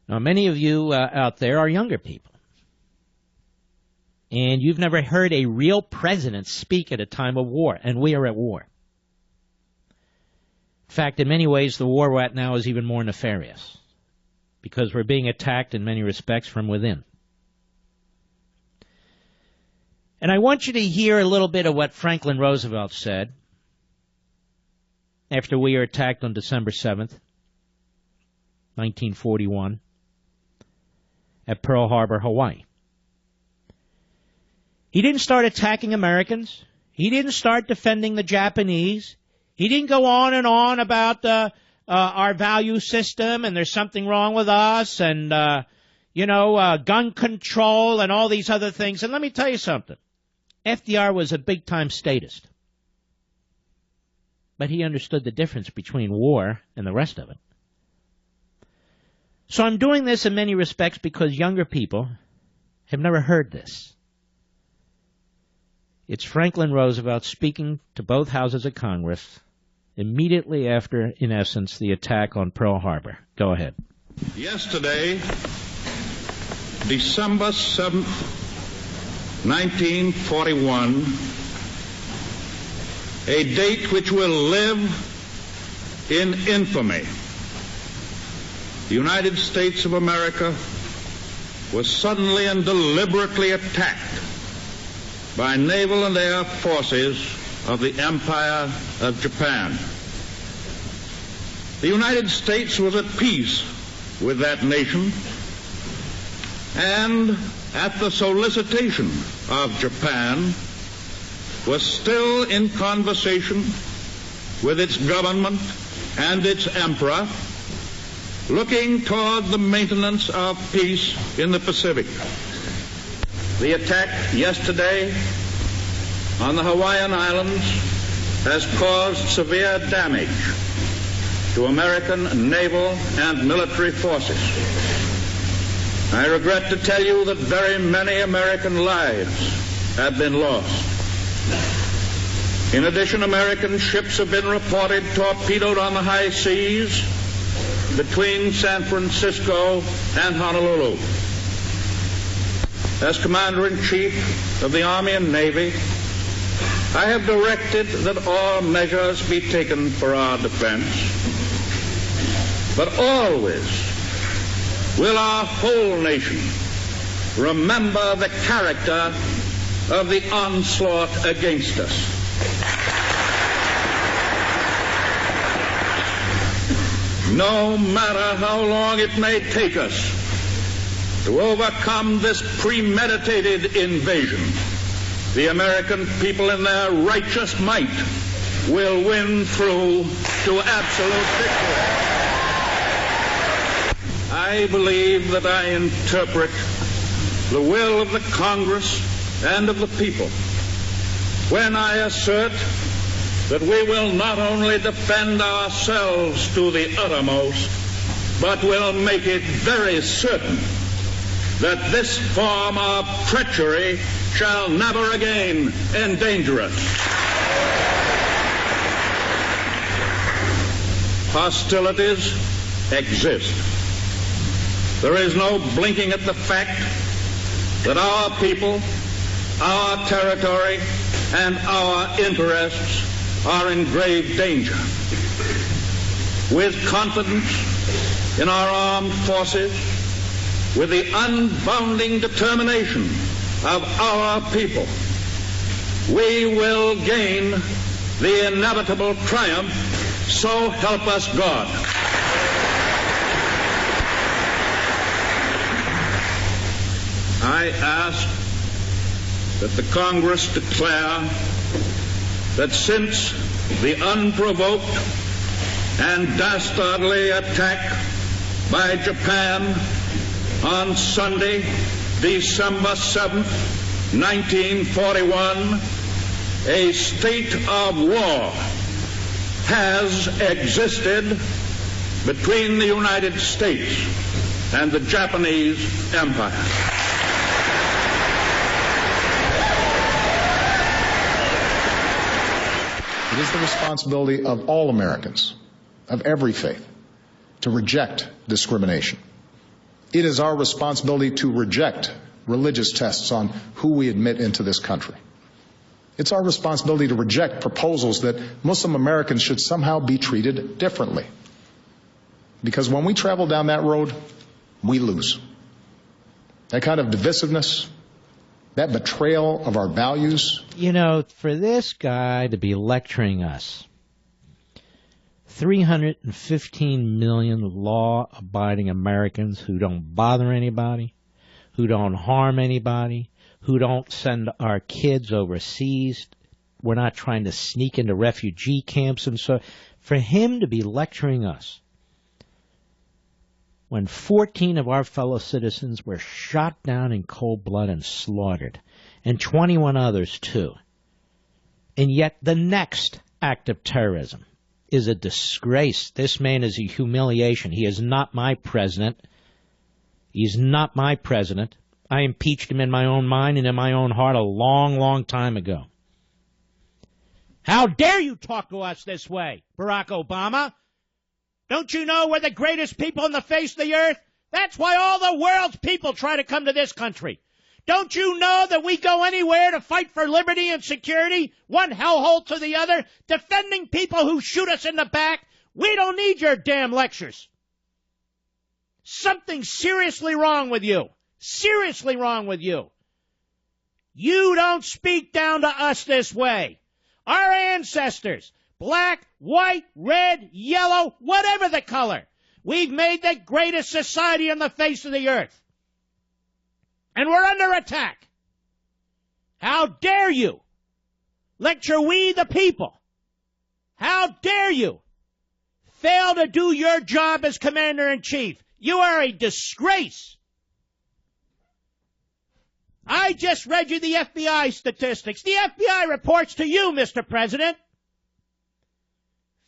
Now, many of you out there are younger people, and you've never heard a real president speak at a time of war, and we are at war. In fact, in many ways, the war we're at now is even more nefarious, because we're being attacked in many respects from within. And I want you to hear a little bit of what Franklin Roosevelt said after we were attacked on December 7th, 1941, at Pearl Harbor, Hawaii. He didn't start attacking Americans. He didn't start defending the Japanese. He didn't go on and on about our value system and there's something wrong with us and, gun control and all these other things. And let me tell you something. FDR was a big-time statist. But he understood the difference between war and the rest of it. So I'm doing this in many respects because younger people have never heard this. It's Franklin Roosevelt speaking to both houses of Congress immediately after, in essence, the attack on Pearl Harbor. Go ahead. Yesterday, December 7th, 1941, a date which will live in infamy. The United States of America was suddenly and deliberately attacked by naval and air forces of the Empire of Japan. The United States was at peace with that nation, and at the solicitation of Japan, was still in conversation with its government and its emperor, looking toward the maintenance of peace in the Pacific. The attack yesterday on the Hawaiian Islands has caused severe damage to American naval and military forces. I regret to tell you that very many American lives have been lost. In addition, American ships have been reported torpedoed on the high seas between San Francisco and Honolulu. As Commander-in-Chief of the Army and Navy, I have directed that all measures be taken for our defense, but always will our whole nation remember the character of the onslaught against us. No matter how long it may take us to overcome this premeditated invasion, the American people in their righteous might will win through to absolute victory. I believe that I interpret the will of the Congress and of the people when I assert that we will not only defend ourselves to the uttermost, but will make it very certain that this form of treachery shall never again endanger us. Hostilities exist. There is no blinking at the fact that our people, our territory, and our interests are in grave danger. With confidence in our armed forces, with the unbounding determination of our people, we will gain the inevitable triumph, so help us God. I ask that the Congress declare that since the unprovoked and dastardly attack by Japan on Sunday, December 7th, 1941, a state of war has existed between the United States and the Japanese Empire. It is the responsibility of all Americans, of every faith, to reject discrimination It is our responsibility to reject religious tests on who we admit into this country. It's our responsibility to reject proposals that Muslim Americans should somehow be treated differently. Because when we travel down that road, we lose. That kind of divisiveness, that betrayal of our values. You know, for this guy to be lecturing us, 315 million law-abiding Americans who don't bother anybody, who don't harm anybody, who don't send our kids overseas. We're not trying to sneak into refugee camps and so. For him to be lecturing us when 14 of our fellow citizens were shot down in cold blood and slaughtered, and 21 others too, and yet the next act of terrorism is a disgrace. This man is a humiliation. He is not my president. He's not my president. I impeached him in my own mind and in my own heart a long, long time ago. How dare you talk to us this way, Barack Obama? Don't you know we're the greatest people on the face of the earth? That's why all the world's people try to come to this country. Don't you know that we go anywhere to fight for liberty and security, one hellhole to the other, defending people who shoot us in the back? We don't need your damn lectures. Something's seriously wrong with you. Seriously wrong with you. You don't speak down to us this way. Our ancestors, black, white, red, yellow, whatever the color, we've made the greatest society on the face of the earth. And we're under attack. How dare you lecture we the people? How dare you fail to do your job as commander-in-chief? You are a disgrace. I just read you the FBI statistics. The FBI reports to you, Mr. President.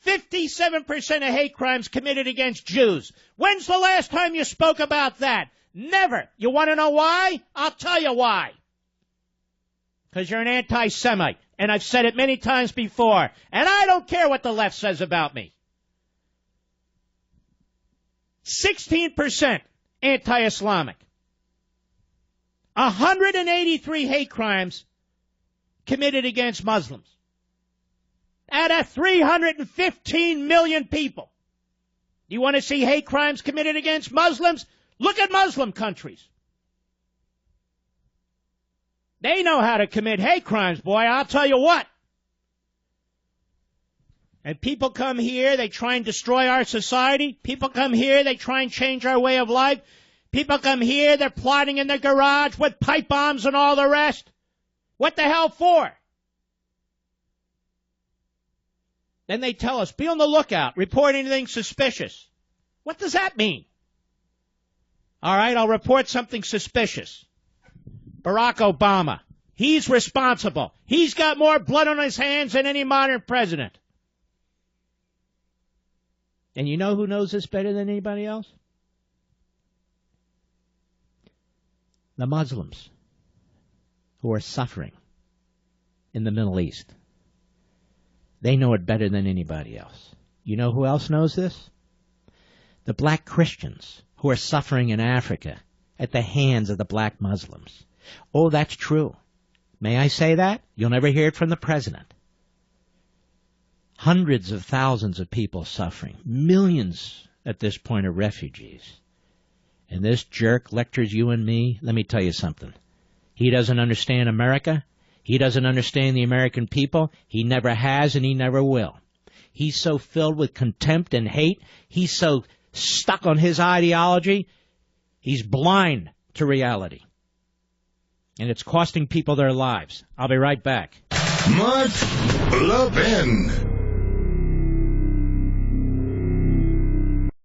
57% of hate crimes committed against Jews. When's the last time you spoke about that? Never. You want to know why? I'll tell you why. Because you're an anti-Semite. And I've said it many times before. And I don't care what the left says about me. 16% anti-Islamic. 183 hate crimes committed against Muslims. Out of 315 million people. You want to see hate crimes committed against Muslims? Look at Muslim countries. They know how to commit hate crimes, boy, I'll tell you what. And people come here, they try and destroy our society. People come here, they try and change our way of life. People come here, they're plotting in their garage with pipe bombs and all the rest. What the hell for? Then they tell us, be on the lookout, report anything suspicious. What does that mean? All right, I'll report something suspicious. Barack Obama, he's responsible. He's got more blood on his hands than any modern president. And you know who knows this better than anybody else? The Muslims who are suffering in the Middle East. They know it better than anybody else. You know who else knows this? The black Christians who are suffering in Africa at the hands of the black Muslims. Oh, that's true. May I say that? You'll never hear it from the president. Hundreds of thousands of people suffering. Millions at this point are refugees. And this jerk lectures you and me. Let me tell you something. He doesn't understand America. He doesn't understand the American people. He never has and he never will. He's so filled with contempt and hate. He's so stuck on his ideology. He's blind to reality. And it's costing people their lives. I'll be right back. Mark Levin.